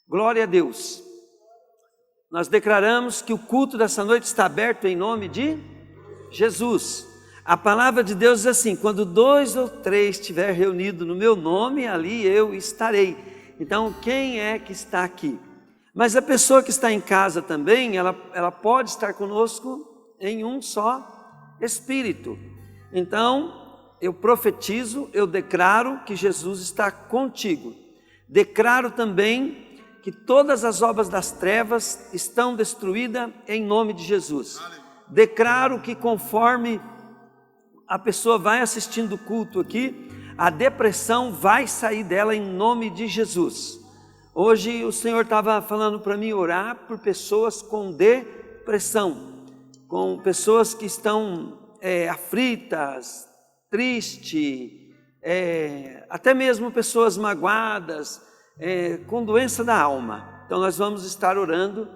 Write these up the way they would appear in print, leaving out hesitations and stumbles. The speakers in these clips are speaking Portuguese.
Glória a Deus. Nós declaramos que o culto dessa noite está aberto em nome de Jesus. A palavra de Deus diz assim: quando 2 ou 3 estiver reunido no meu nome, ali eu estarei. Então, quem é que está aqui? Mas a pessoa que está em casa também, ela pode estar conosco em um só Espírito. Então, eu profetizo, eu declaro que Jesus está contigo. Declaro também que todas as obras das trevas estão destruídas em nome de Jesus. Declaro que conforme a pessoa vai assistindo o culto aqui, a depressão vai sair dela em nome de Jesus. Hoje o Senhor estava falando para mim orar por pessoas com depressão, com pessoas que estão aflitas, tristes, até mesmo pessoas magoadas, com doença da alma. Então nós vamos estar orando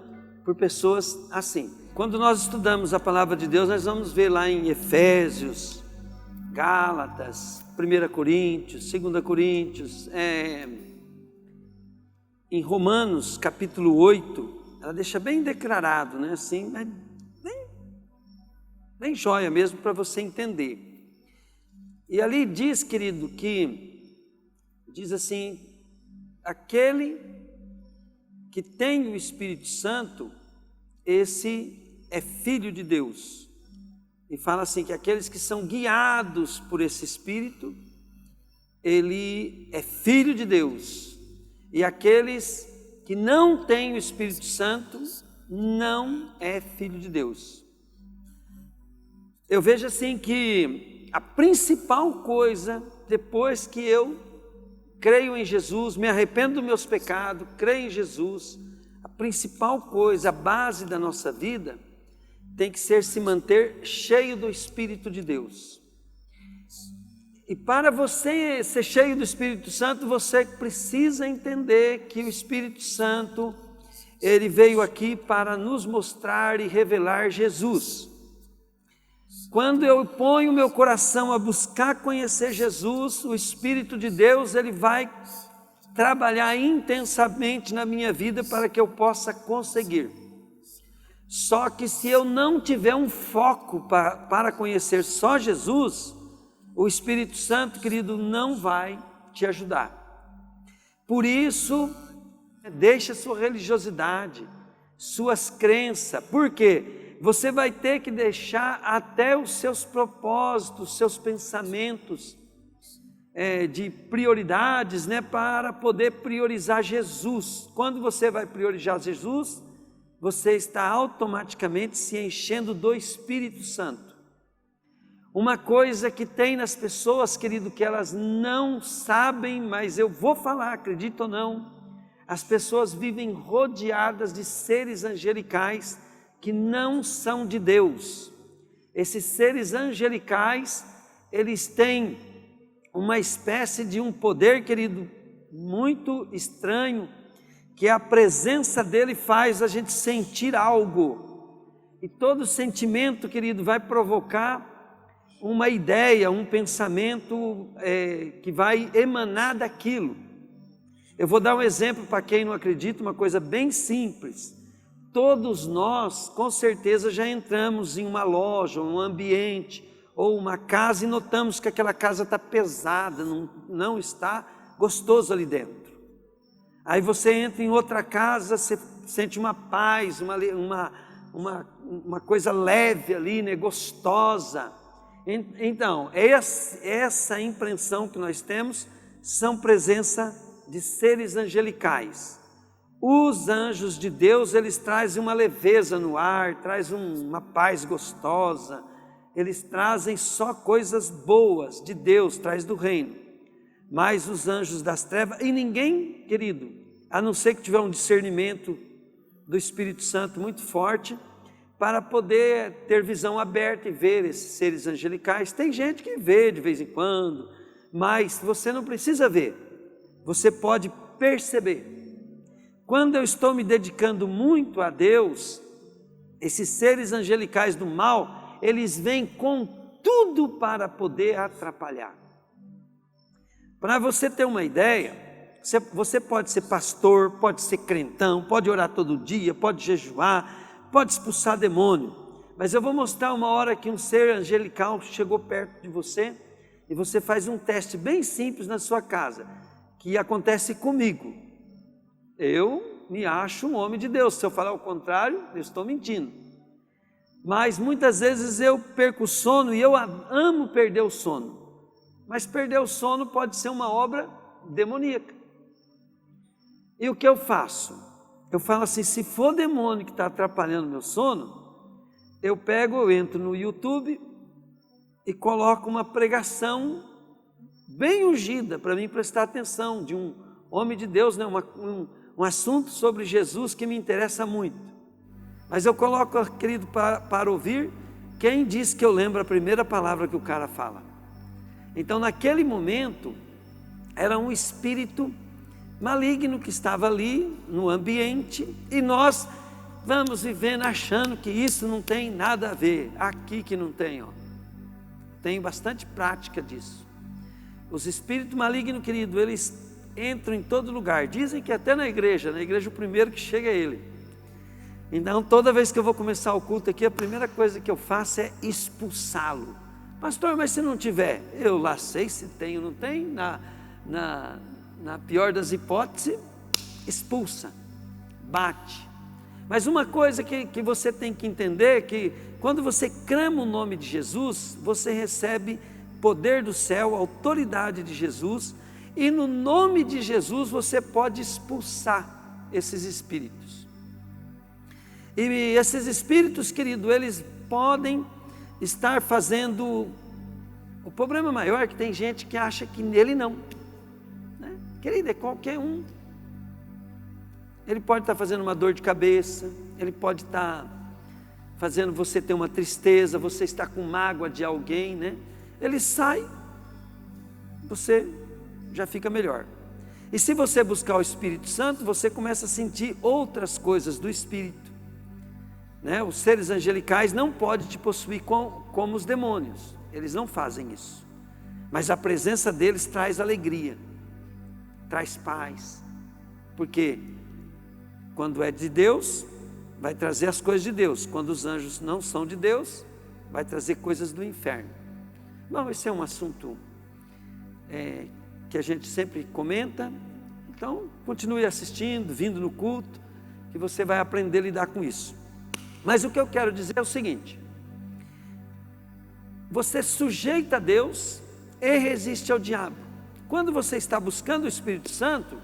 por pessoas assim. Quando nós estudamos a palavra de Deus, nós vamos ver lá em Efésios, Gálatas, 1 Coríntios, 2 Coríntios, em Romanos capítulo 8, ela deixa bem declarado, né? Assim, bem joia mesmo para você entender. E ali diz, querido, diz assim: aquele que tem o Espírito Santo, esse é filho de Deus. E fala assim, que aqueles que são guiados por esse Espírito, ele é filho de Deus. E aqueles que não têm o Espírito Santo, não é filho de Deus. Eu vejo assim que a principal coisa, depois que eu creio em Jesus, me arrependo dos meus pecados, creio em Jesus, a principal coisa, a base da nossa vida, tem que ser se manter cheio do Espírito de Deus. E para você ser cheio do Espírito Santo, você precisa entender que o Espírito Santo, ele veio aqui para nos mostrar e revelar Jesus. Quando eu ponho meu coração a buscar conhecer Jesus, o Espírito de Deus, ele vai trabalhar intensamente na minha vida para que eu possa conseguir. Só que se eu não tiver um foco para conhecer só Jesus, o Espírito Santo, querido, não vai te ajudar. Por isso, deixa sua religiosidade, suas crenças. Por quê? Você vai ter que deixar até os seus propósitos, seus pensamentos de prioridades, né, para poder priorizar Jesus. Quando você vai priorizar Jesus, você está automaticamente se enchendo do Espírito Santo. Uma coisa que tem nas pessoas, querido, que elas não sabem, mas eu vou falar, acredita ou não, as pessoas vivem rodeadas de seres angelicais que não são de Deus. Esses seres angelicais, eles têm uma espécie de um poder, querido, muito estranho, que a presença dele faz a gente sentir algo. E todo sentimento, querido, vai provocar uma ideia, um pensamento que vai emanar daquilo. Eu vou dar um exemplo para quem não acredita, uma coisa bem simples. Todos nós, com certeza, já entramos em uma loja, um ambiente, ou uma casa e notamos que aquela casa está pesada, não está gostoso ali dentro. Aí você entra em outra casa, você sente uma paz, uma coisa leve ali, né, gostosa. Então, essa impressão que nós temos são presença de seres angelicais. Os anjos de Deus, eles trazem uma leveza no ar, trazem uma paz gostosa, eles trazem só coisas boas de Deus, traz do reino. Mas os anjos das trevas, e ninguém, querido, a não ser que tiver um discernimento do Espírito Santo muito forte, para poder ter visão aberta e ver esses seres angelicais. Tem gente que vê de vez em quando, mas você não precisa ver, você pode perceber. Quando eu estou me dedicando muito a Deus, esses seres angelicais do mal, eles vêm com tudo para poder atrapalhar. Para você ter uma ideia, Você pode ser pastor, pode ser crentão, pode orar todo dia, pode jejuar, pode expulsar demônio. Mas eu vou mostrar uma hora que um ser angelical chegou perto de você e você faz um teste bem simples na sua casa, que acontece comigo. Eu me acho um homem de Deus. Se eu falar o contrário, eu estou mentindo. Mas muitas vezes eu perco o sono e eu amo perder o sono. Mas perder o sono pode ser uma obra demoníaca. E o que eu faço? Eu falo assim, se for demônio que está atrapalhando meu sono, eu entro no YouTube e coloco uma pregação bem ungida para mim prestar atenção, de um homem de Deus, né? Um assunto sobre Jesus que me interessa muito. Mas eu coloco, querido, para ouvir quem diz que eu lembro a primeira palavra que o cara fala. Então naquele momento era um espírito maligno que estava ali no ambiente e nós vamos vivendo achando que isso não tem nada a ver. Aqui que não tem, ó. Tenho bastante prática disso. Os espíritos malignos, querido, eles entram em todo lugar. Dizem que até na igreja o primeiro que chega é ele. Então toda vez que eu vou começar o culto aqui, a primeira coisa que eu faço é expulsá-lo. Pastor, mas se não tiver, eu lá sei se tem ou não tem, na pior das hipóteses, expulsa, bate. Mas uma coisa que você tem que entender, que quando você clama o nome de Jesus, você recebe poder do céu, autoridade de Jesus, e no nome de Jesus você pode expulsar esses espíritos. E esses espíritos, querido, eles podem estar fazendo... O problema maior é que tem gente que acha que nele não, né? Querido, é qualquer um. Ele pode estar fazendo uma dor de cabeça, ele pode estar fazendo você ter uma tristeza, você está com mágoa de alguém, né? Ele sai, você já fica melhor. E se você buscar o Espírito Santo, você começa a sentir outras coisas do Espírito, né? Os seres angelicais não podem te possuir como os demônios, eles não fazem isso. Mas a presença deles traz alegria, traz paz, porque quando é de Deus, vai trazer as coisas de Deus. Quando os anjos não são de Deus, vai trazer coisas do inferno. Bom, esse é um assunto que a gente sempre comenta. Então, continue assistindo, vindo no culto, que você vai aprender a lidar com isso. Mas o que eu quero dizer é o seguinte: você sujeita a Deus e resiste ao diabo. Quando você está buscando o Espírito Santo,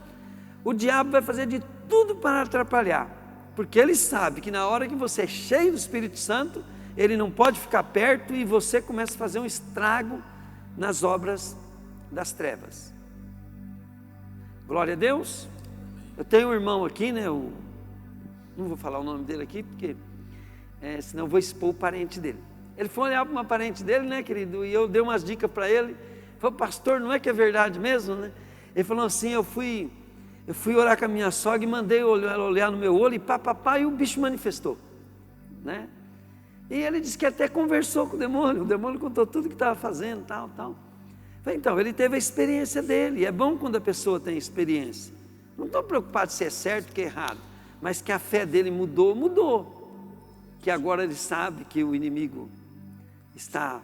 o diabo vai fazer de tudo para atrapalhar, porque ele sabe que na hora que você é cheio do Espírito Santo, ele não pode ficar perto e você começa a fazer um estrago nas obras das trevas. Glória a Deus. Eu tenho um irmão aqui, né? Não vou falar o nome dele aqui, porque senão eu vou expor o parente dele. Ele foi olhar para uma parente dele, né, querido? E eu dei umas dicas para ele. Falei, pastor, não é que é verdade mesmo, né? Ele falou assim, eu fui orar com a minha sogra e mandei ela olhar no meu olho e o bicho manifestou, né? E ele disse que até conversou com o demônio contou tudo que estava fazendo, tal. Falei, então, ele teve a experiência dele, e é bom quando a pessoa tem experiência. Não estou preocupado se é certo ou que é errado, mas que a fé dele mudou, que agora ele sabe que o inimigo está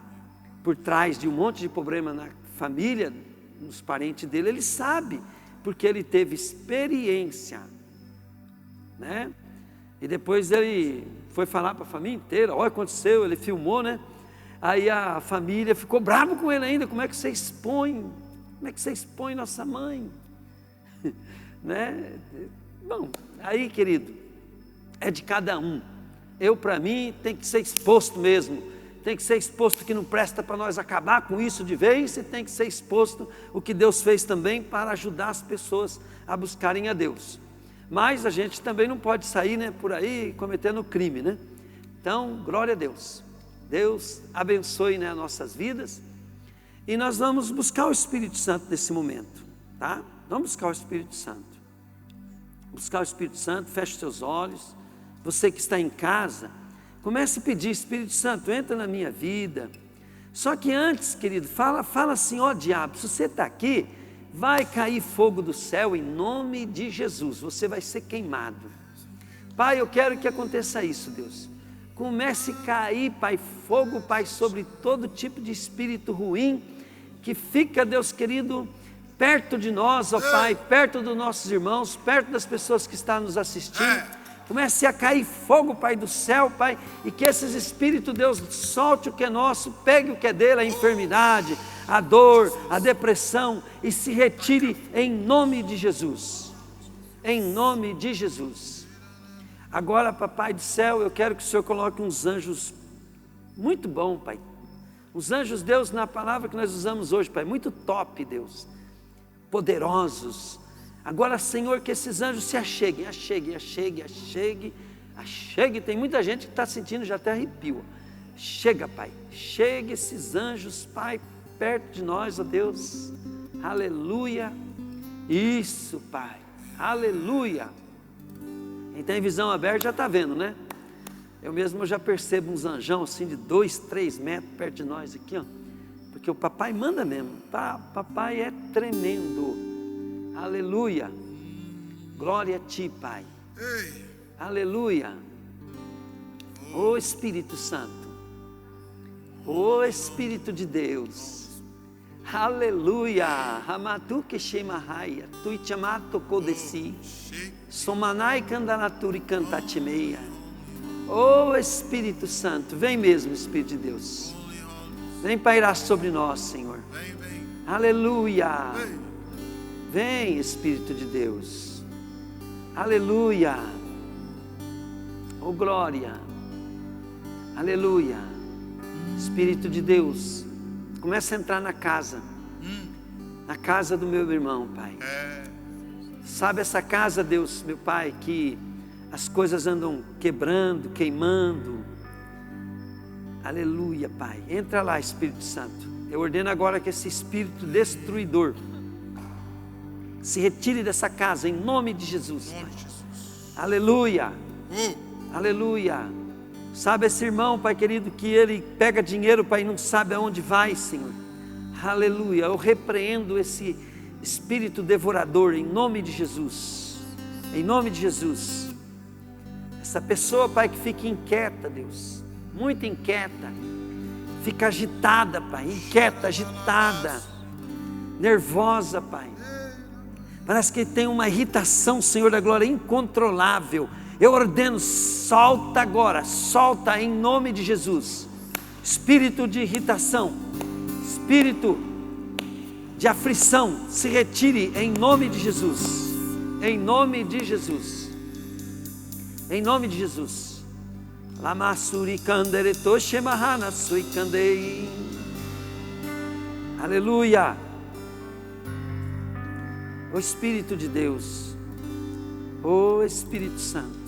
por trás de um monte de problema na família, nos parentes dele, ele sabe, porque ele teve experiência, né? E depois ele foi falar para a família inteira, olha o que aconteceu, ele filmou, né? Aí a família ficou brava com ele ainda, como é que você expõe nossa mãe? Né? Bom, aí querido, é de cada um. Para mim, tem que ser exposto mesmo, tem que ser exposto o que não presta para nós acabar com isso de vez, e tem que ser exposto o que Deus fez também para ajudar as pessoas a buscarem a Deus. Mas a gente também não pode sair, né, por aí cometendo crime, né? Então, glória a Deus. Deus abençoe, né, as nossas vidas. E nós vamos buscar o Espírito Santo nesse momento, tá? Vamos buscar o Espírito Santo. Buscar o Espírito Santo, feche os seus olhos. Você que está em casa, comece a pedir, Espírito Santo, entra na minha vida. Só que antes, querido, fala assim, ó diabo, se você está aqui, vai cair fogo do céu em nome de Jesus, você vai ser queimado. Pai, eu quero que aconteça isso, Deus. Comece a cair, Pai, fogo, Pai, sobre todo tipo de espírito ruim, que fica, Deus querido, perto de nós, ó Pai, perto dos nossos irmãos, perto das pessoas que estão nos assistindo. Comece a cair fogo, Pai do céu, Pai, e que esses espíritos, Deus, solte o que é nosso, pegue o que é dele, a enfermidade, a dor, a depressão, e se retire em nome de Jesus. Em nome de Jesus. Agora, Papai do céu, eu quero que o Senhor coloque uns anjos muito bom, Pai. Os anjos, Deus, na palavra que nós usamos hoje, Pai, muito top, Deus. Poderosos. Agora, Senhor, que esses anjos se acheguem. Tem muita gente que está sentindo já até arrepio. Chega, Pai. Chega esses anjos, Pai, perto de nós, ó Deus. Aleluia. Isso, Pai. Aleluia. Quem tem visão aberta já está vendo, né? Eu mesmo já percebo uns anjão assim de 2, 3 metros perto de nós aqui, ó. Porque o papai manda mesmo. Papai é tremendo. Aleluia. Glória a Ti, Pai. Aleluia. Ô Espírito Santo. Ô Espírito de Deus. Aleluia. Hamatuke shemahaya. Tuichamato kodesi. Somanai kandanaturi cantatimeia. Ô Espírito Santo. Vem mesmo, Espírito de Deus. Vem pairar sobre nós, Senhor. Aleluia. Vem, Espírito de Deus. Aleluia. Oh glória. Aleluia. Espírito de Deus, começa a entrar na casa do meu irmão, Pai. Sabe essa casa, Deus, meu Pai, que as coisas andam quebrando, queimando. Aleluia, Pai. Entra lá, Espírito Santo. Eu ordeno agora que esse espírito destruidor se retire dessa casa, em nome de Jesus, Pai. Aleluia. Aleluia. Sabe esse irmão, Pai querido, que ele pega dinheiro, Pai, e não sabe aonde vai, Senhor. Aleluia. Eu repreendo esse espírito devorador, em nome de Jesus. Em nome de Jesus. Essa pessoa, Pai, que fica inquieta, Deus, muito inquieta, fica agitada, Pai, inquieta, agitada, nervosa, Pai. Parece que tem uma irritação, Senhor da glória, incontrolável. Eu ordeno, solta agora, solta em nome de Jesus. Espírito de irritação, espírito de aflição, se retire em nome de Jesus. Em nome de Jesus. Em nome de Jesus. Lamassuri kandere toshe mahana sui kandei. Aleluia. O Espírito de Deus, o Espírito Santo,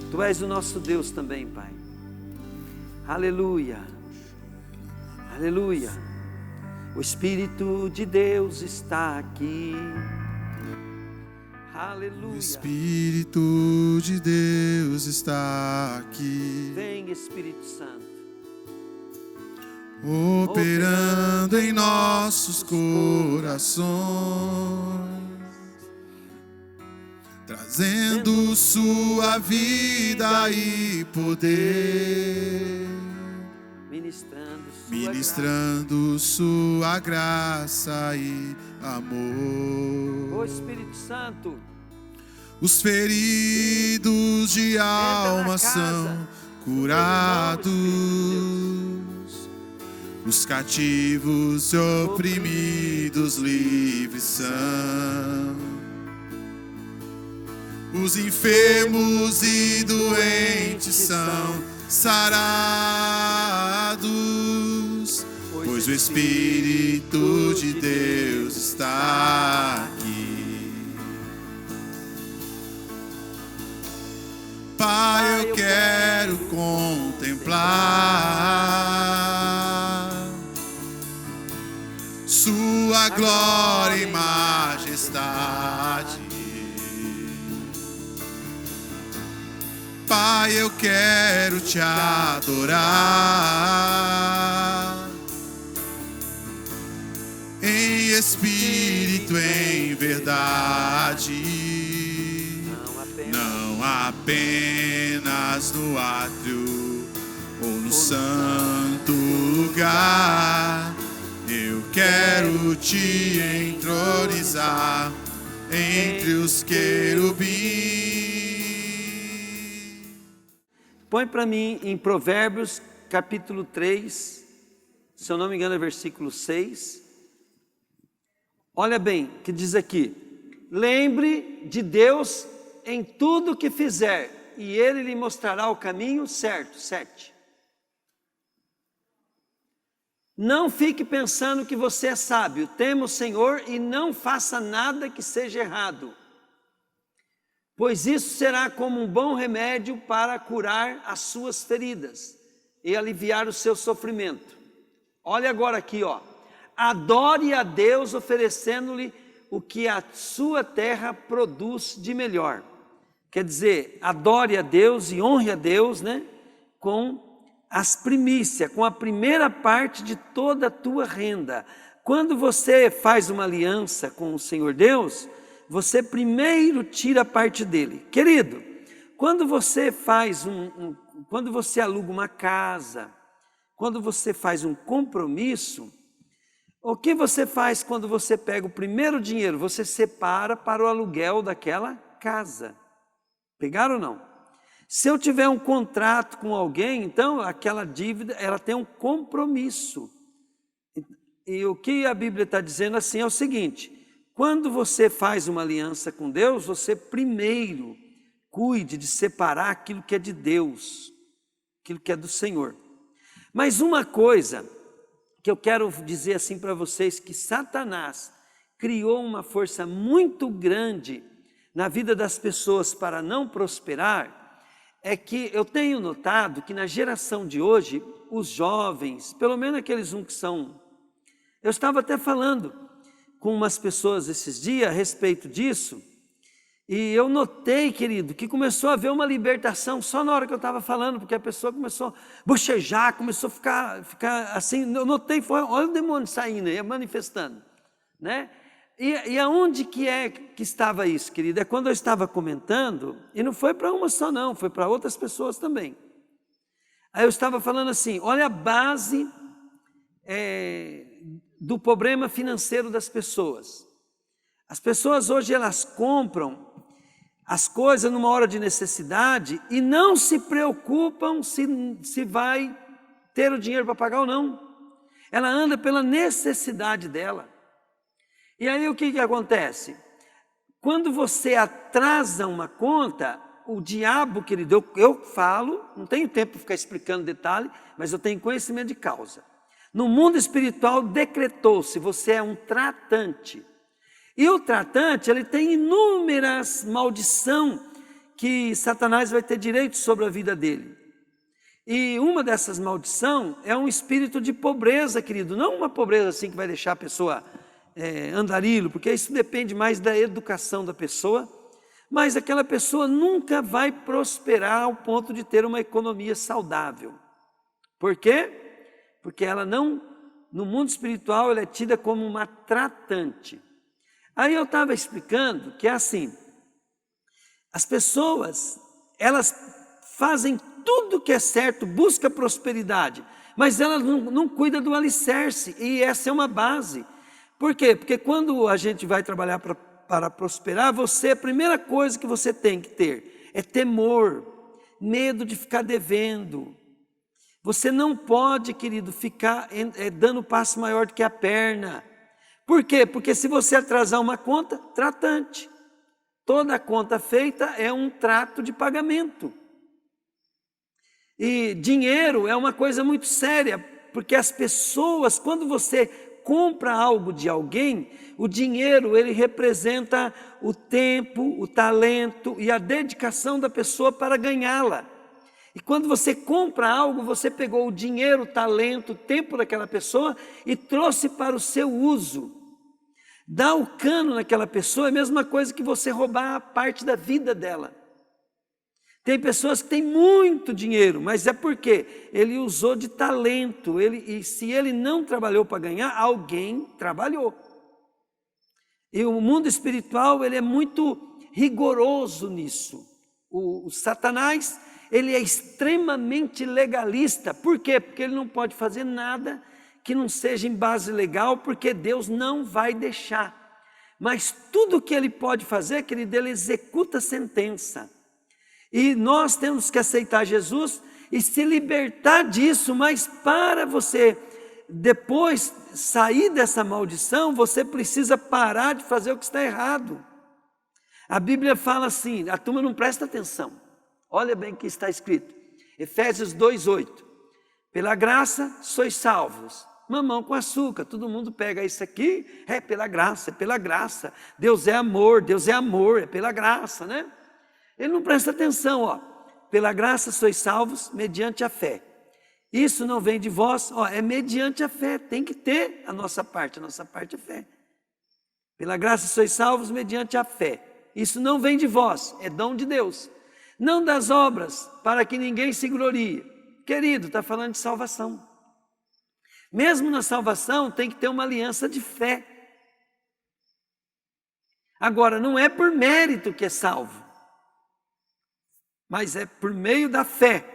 Tu és o nosso Deus também, Pai. Aleluia, aleluia. O Espírito de Deus está aqui. Aleluia. O Espírito de Deus está aqui. Vem, Espírito Santo, operando em nossos corações, trazendo sua vida e poder, ministrando sua graça e amor. Ô Espírito Santo, os feridos de alma são curados, os cativos e oprimidos livres são, os enfermos e doentes são sarados, pois o Espírito de Deus está aqui. Pai, eu quero contemplar Sua glória e majestade. Pai, eu quero te adorar em Espírito em verdade, não apenas no átrio ou no santo lugar. Eu quero te entronizar entre os querubins. Põe para mim em Provérbios capítulo 3, se eu não me engano é versículo 6. Olha bem, que diz aqui: lembre de Deus em tudo que fizer, e Ele lhe mostrará o caminho certo. 7. Não fique pensando que você é sábio, tema o Senhor e não faça nada que seja errado, pois isso será como um bom remédio para curar as suas feridas e aliviar o seu sofrimento. Olha agora aqui, ó. Adore a Deus oferecendo-lhe o que a sua terra produz de melhor. Quer dizer, adore a Deus e honre a Deus, né? Com as primícias, com a primeira parte de toda a tua renda. Quando você faz uma aliança com o Senhor Deus, você primeiro tira a parte dele. Querido, quando você faz quando você aluga uma casa, quando você faz um compromisso, o que você faz quando você pega o primeiro dinheiro? Você separa para o aluguel daquela casa. Pegaram ou não? Se eu tiver um contrato com alguém, então aquela dívida, ela tem um compromisso. E o que a Bíblia está dizendo assim é o seguinte: quando você faz uma aliança com Deus, você primeiro cuide de separar aquilo que é de Deus, aquilo que é do Senhor. Mas uma coisa que eu quero dizer assim para vocês, que Satanás criou uma força muito grande na vida das pessoas para não prosperar, é que eu tenho notado que na geração de hoje, os jovens, pelo menos aqueles que são... Eu estava até falando com umas pessoas esses dias a respeito disso, e eu notei, querido, que começou a haver uma libertação só na hora que eu estava falando, porque a pessoa começou a bochejar, começou a ficar assim, eu notei, olha o demônio saindo aí, manifestando, né? E aonde que estava isso, querido? É quando eu estava comentando, e não foi para uma só não, foi para outras pessoas também. Aí eu estava falando assim, olha a base do problema financeiro das pessoas. As pessoas hoje, elas compram as coisas numa hora de necessidade e não se preocupam se vai ter o dinheiro para pagar ou não. Ela anda pela necessidade dela. E aí o que acontece? Quando você atrasa uma conta, o diabo, querido, eu falo, não tenho tempo para ficar explicando detalhe, mas eu tenho conhecimento de causa. No mundo espiritual decretou-se, você é um tratante. E o tratante, ele tem inúmeras maldições que Satanás vai ter direito sobre a vida dele. E uma dessas maldições é um espírito de pobreza, querido. Não uma pobreza assim que vai deixar a pessoa andarilho, porque isso depende mais da educação da pessoa, mas aquela pessoa nunca vai prosperar ao ponto de ter uma economia saudável. Por quê? Porque ela não, no mundo espiritual, ela é tida como uma tratante. Aí eu estava explicando que é assim, as pessoas, elas fazem tudo que é certo, buscam prosperidade, mas elas não cuidam do alicerce, e essa é uma base. Por quê? Porque quando a gente vai trabalhar para prosperar, a primeira coisa que você tem que ter é temor, medo de ficar devendo. Você não pode, querido, ficar dando passo maior do que a perna. Por quê? Porque se você atrasar uma conta, tratante. Toda conta feita é um trato de pagamento. E dinheiro é uma coisa muito séria, porque as pessoas, quando você compra algo de alguém, o dinheiro, ele representa o tempo, o talento e a dedicação da pessoa para ganhá-la. E quando você compra algo, você pegou o dinheiro, o talento, o tempo daquela pessoa e trouxe para o seu uso. Dar o cano naquela pessoa é a mesma coisa que você roubar a parte da vida dela. Tem pessoas que têm muito dinheiro, mas é porque ele usou de talento, e se ele não trabalhou para ganhar, alguém trabalhou. E o mundo espiritual, ele é muito rigoroso nisso. O Satanás, ele é extremamente legalista. Por quê? Porque ele não pode fazer nada que não seja em base legal, porque Deus não vai deixar. Mas tudo que ele pode fazer, querido, ele executa a sentença. E nós temos que aceitar Jesus e se libertar disso, mas para você depois sair dessa maldição, você precisa parar de fazer o que está errado. A Bíblia fala assim, a turma não presta atenção. Olha bem o que está escrito. Efésios 2:8. Pela graça sois salvos. Mamão com açúcar, todo mundo pega isso aqui, é pela graça, é pela graça. Deus é amor, é pela graça, né? Ele não presta atenção, ó. Pela graça sois salvos mediante a fé. Isso não vem de vós, ó, é mediante a fé, tem que ter a nossa parte é fé. Pela graça sois salvos mediante a fé. Isso não vem de vós, é dom de Deus. Não das obras, para que ninguém se glorie. Querido, está falando de salvação. Mesmo na salvação tem que ter uma aliança de fé. Agora, não é por mérito que é salvo, mas é por meio da fé.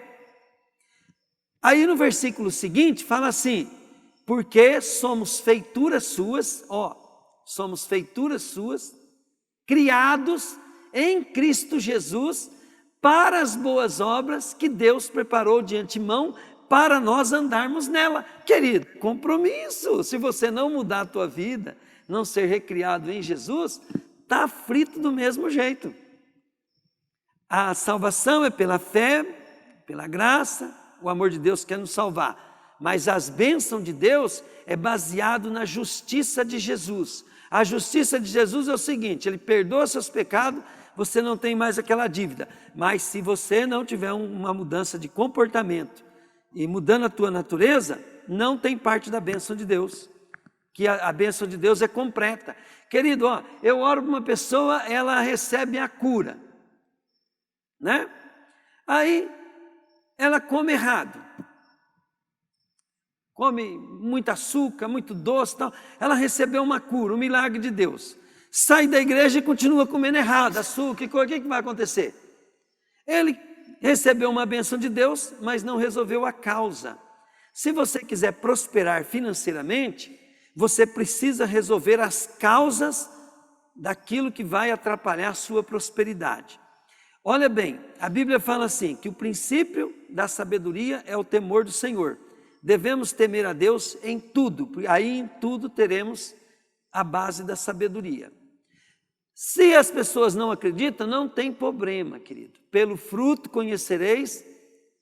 Aí no versículo seguinte fala assim, porque somos feituras suas, somos feituras suas, criados em Cristo Jesus, para as boas obras que Deus preparou de antemão, para nós andarmos nela. Querido, compromisso. Se você não mudar a tua vida, não ser recriado em Jesus, está frito do mesmo jeito. A salvação é pela fé, pela graça, o amor de Deus quer nos salvar. Mas as bênçãos de Deus é baseado na justiça de Jesus. A justiça de Jesus é o seguinte, Ele perdoa seus pecados, você não tem mais aquela dívida. Mas se você não tiver uma mudança de comportamento, e mudando a tua natureza, não tem parte da bênção de Deus. Que a bênção de Deus é completa. Querido, eu oro para uma pessoa, ela recebe a cura, né? Aí, ela come errado. Come muito açúcar, muito doce, tal. Ela recebeu uma cura, um milagre de Deus. Sai da igreja e continua comendo errado, açúcar, o que vai acontecer? Ele recebeu uma bênção de Deus, mas não resolveu a causa. Se você quiser prosperar financeiramente, você precisa resolver as causas daquilo que vai atrapalhar a sua prosperidade. Olha bem, a Bíblia fala assim, que o princípio da sabedoria é o temor do Senhor. Devemos temer a Deus em tudo, aí em tudo teremos a base da sabedoria. Se as pessoas não acreditam, não tem problema, querido. Pelo fruto conhecereis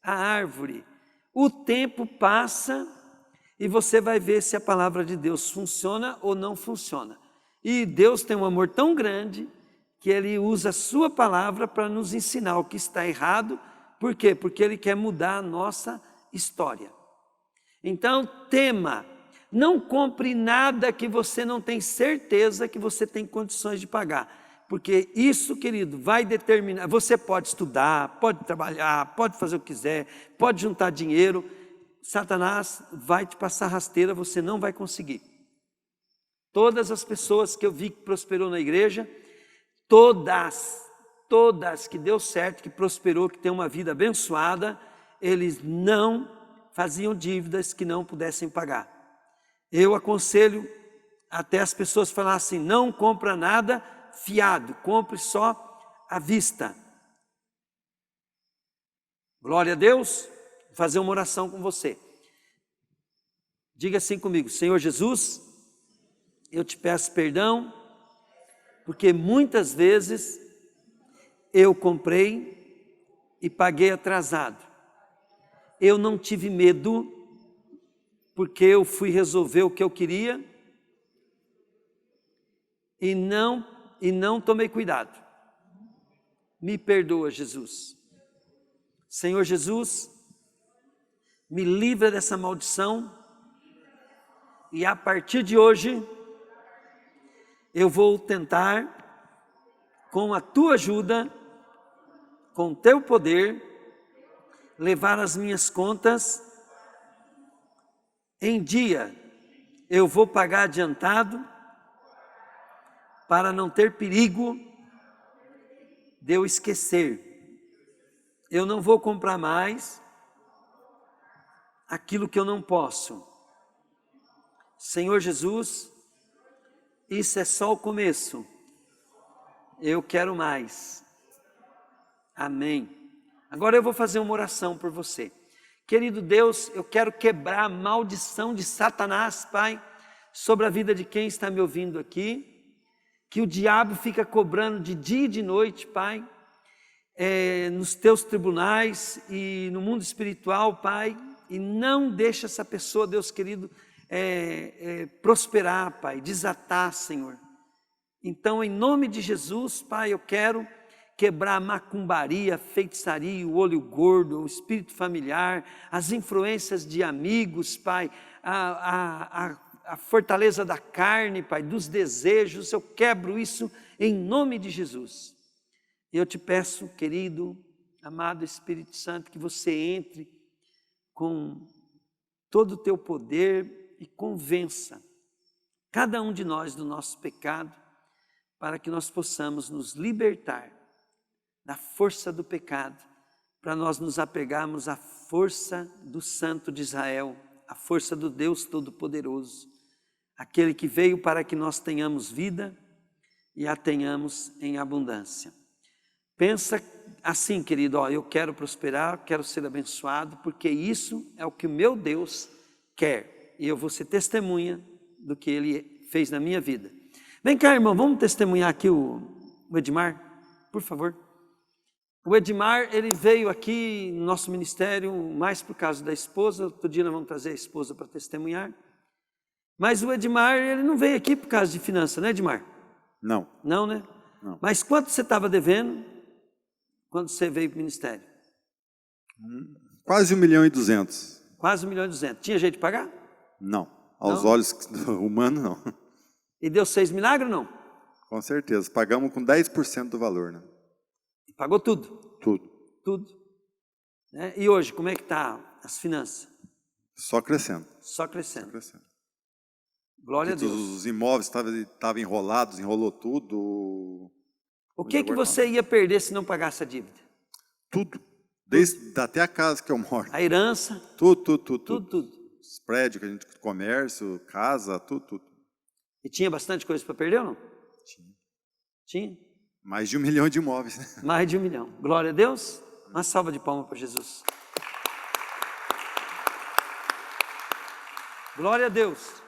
a árvore. O tempo passa e você vai ver se a palavra de Deus funciona ou não funciona. E Deus tem um amor tão grande que Ele usa a sua palavra para nos ensinar o que está errado. Por quê? Porque Ele quer mudar a nossa história. Então, tema. Não compre nada que você não tem certeza que você tem condições de pagar. Porque isso, querido, vai determinar. Você pode estudar, pode trabalhar, pode fazer o que quiser, pode juntar dinheiro. Satanás vai te passar rasteira, você não vai conseguir. Todas as pessoas que eu vi que prosperou na igreja, todas que deu certo, que prosperou, que tem uma vida abençoada, eles não faziam dívidas que não pudessem pagar. Eu aconselho até as pessoas falar assim, não compra nada fiado, compre só à vista. Glória a Deus, vou fazer uma oração com você. Diga assim comigo, Senhor Jesus, eu te peço perdão, porque muitas vezes eu comprei e paguei atrasado. Eu não tive medo, porque eu fui resolver o que eu queria e não tomei cuidado. Me perdoa, Jesus. Senhor Jesus, me livra dessa maldição e a partir de hoje eu vou tentar, com a tua ajuda, com o teu poder, levar as minhas contas em dia. Eu vou pagar adiantado para não ter perigo de eu esquecer. Eu não vou comprar mais aquilo que eu não posso. Senhor Jesus, isso é só o começo. Eu quero mais. Amém. Agora eu vou fazer uma oração por você. Querido Deus, eu quero quebrar a maldição de Satanás, Pai, sobre a vida de quem está me ouvindo aqui, que o diabo fica cobrando de dia e de noite, Pai, nos teus tribunais e no mundo espiritual, Pai, e não deixa essa pessoa, Deus querido, prosperar, Pai, desatar, Senhor. Então, em nome de Jesus, Pai, eu quero quebrar a macumbaria, a feitiçaria, o olho gordo, o espírito familiar, as influências de amigos, Pai, a fortaleza da carne, Pai, dos desejos, eu quebro isso em nome de Jesus. E eu te peço, querido, amado Espírito Santo, que você entre com todo o teu poder e convença cada um de nós do nosso pecado, para que nós possamos nos libertar da força do pecado, para nós nos apegarmos à força do Santo de Israel, à força do Deus Todo-Poderoso, aquele que veio para que nós tenhamos vida e a tenhamos em abundância. Pensa assim, querido, eu quero prosperar, quero ser abençoado, porque isso é o que o meu Deus quer, e eu vou ser testemunha do que Ele fez na minha vida. Vem cá, irmão, vamos testemunhar aqui o Edmar, por favor. O Edmar, ele veio aqui no nosso ministério mais por causa da esposa. Outro dia nós vamos trazer a esposa para testemunhar. Mas o Edmar, ele não veio aqui por causa de finanças, né, Edmar? Não. Não, né? Não. Mas quanto você estava devendo quando você veio para o ministério? Quase 1.200.000. Quase 1.200.000. Tinha jeito de pagar? Não. Aos Não? olhos humanos, não. E Deus fez milagre ou não? Com certeza. Pagamos com 10% do valor, né? Pagou tudo? Tudo. Tudo. Né? E hoje, como é que está as finanças? Só crescendo. Só crescendo. Só crescendo. Glória a Deus. Os imóveis estavam enrolados, enrolou tudo. O que você ia perder se não pagasse a dívida? Tudo. Até a casa que eu moro. A herança? Tudo. Os prédios que a gente, comércio, casa, tudo. E tinha bastante coisa para perder ou não? Tinha? Mais de 1 milhão de imóveis, né? Mais de 1 milhão. Glória a Deus. Uma salva de palmas para Jesus. Glória a Deus.